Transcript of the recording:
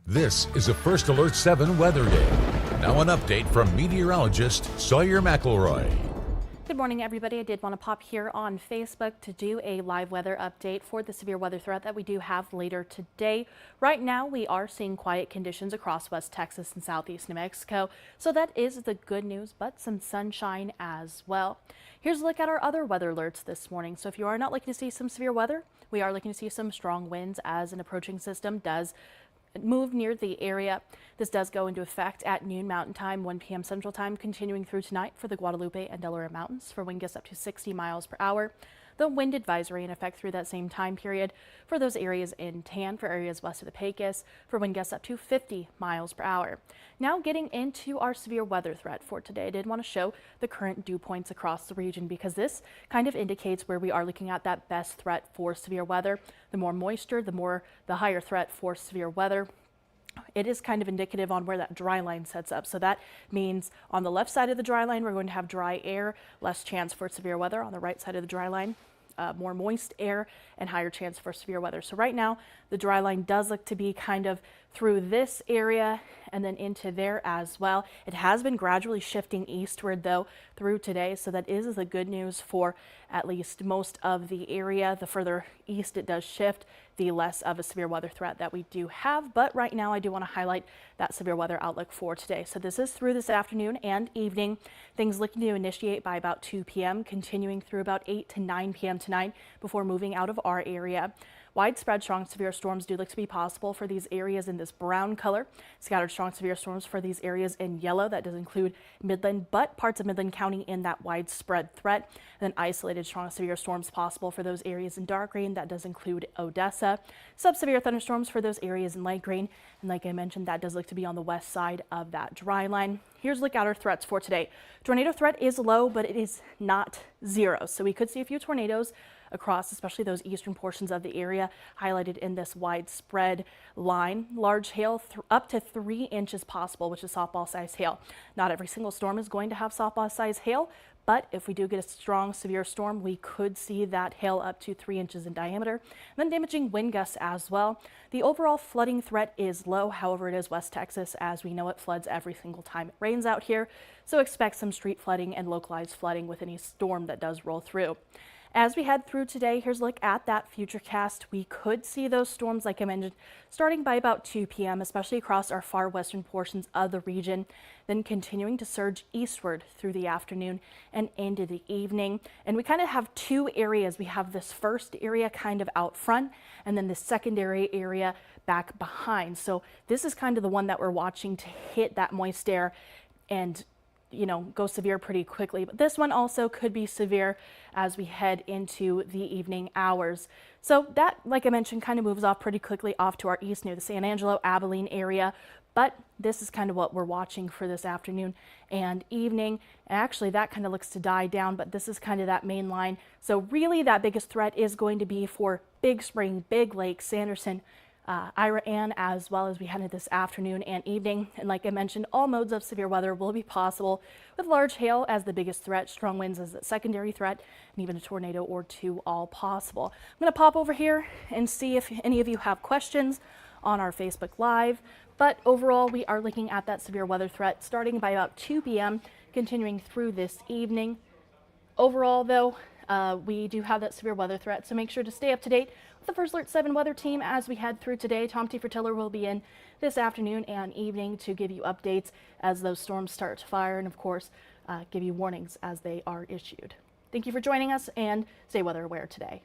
This is a First Alert 7 weather day. Now an update from meteorologist Sawyer McElroy. Good morning, everybody. I did want to pop here on Facebook to do a live weather update for the severe weather threat that we do have later today. Right now, we are seeing quiet conditions across West Texas and Southeast New Mexico, so that is the good news, but some sunshine as well. Here's a look at our other weather alerts this morning. So if you are not looking to see some severe weather, we are looking to see some strong winds as an approaching system does move near the area. This does go into effect at noon Mountain Time, 1 p.m. Central Time, continuing through tonight for the Guadalupe and Delaware Mountains for wind gusts up to 60 miles per hour. The wind advisory in effect through that same time period for those areas in tan, for areas west of the Pecos, for wind gusts up to 50 miles per hour. Now getting into our severe weather threat for today, I did want to show the current dew points across the region because this kind of indicates where we are looking at that best threat for severe weather. The more moisture, the higher threat for severe weather. It is kind of indicative on where that dry line sets up. So that means on the left side of the dry line, we're going to have dry air, less chance for severe weather. On the right side of the dry line, more moist air and higher chance for severe weather. So right now, the dry line does look to be kind of through this area and then into there as well. It has been gradually shifting eastward though through today. So that is the good news for at least most of the area. The further east it does shift, the less of a severe weather threat that we do have. But right now I do want to highlight that severe weather outlook for today. So this is through this afternoon and evening. Things looking to initiate by about 2 p.m., continuing through about 8 to 9 p.m. tonight before moving out of our area. Widespread strong severe storms do look to be possible for these areas in this brown color. Scattered strong severe storms for these areas in yellow. That does include Midland, but parts of Midland County in that widespread threat. And then isolated strong severe storms possible for those areas in dark green. That does include Odessa. Subsevere thunderstorms for those areas in light green. And like I mentioned, that does look to be on the west side of that dry line. Here's a look at our threats for today. Tornado threat is low, but it is not zero. So we could see a few tornadoes across, especially those eastern portions of the area highlighted in this widespread line. Large hail up to 3 inches possible, which is softball size hail. Not every single storm is going to have softball size hail, but if we do get a strong severe storm, we could see that hail up to 3 inches in diameter, and then damaging wind gusts as well. The overall flooding threat is low. However, it is West Texas. As we know, it floods every single time it rains out here. So expect some street flooding and localized flooding with any storm that does roll through. As we head through today, here's a look at that future cast. We could see those storms, like I mentioned, starting by about 2 p.m., especially across our far western portions of the region, then continuing to surge eastward through the afternoon and into the evening. And we kind of have two areas. We have this first area kind of out front, and then the secondary area back behind. So this is kind of the one that we're watching to hit that moist air and go severe pretty quickly. But this one also could be severe as we head into the evening hours. So that, like I mentioned, kind of moves off pretty quickly off to our east near the San Angelo, Abilene area. But this is kind of what we're watching for this afternoon and evening. And actually, that kind of looks to die down, but this is kind of that main line. So really, that biggest threat is going to be for Big Spring, Big Lake, Sanderson, Ira Ann, as well as we head into this afternoon and evening. And like I mentioned, all modes of severe weather will be possible with large hail as the biggest threat, strong winds as the secondary threat, and even a tornado or two all possible. I'm going to pop over here and see if any of you have questions on our Facebook Live. But overall, we are looking at that severe weather threat starting by about 2 p.m., continuing through this evening. Overall, though, we do have that severe weather threat, so make sure to stay up to date with the First Alert 7 weather team as we head through today. Tom T. Fertiller will be in this afternoon and evening to give you updates as those storms start to fire and, of course, give you warnings as they are issued. Thank you for joining us and stay weather aware today.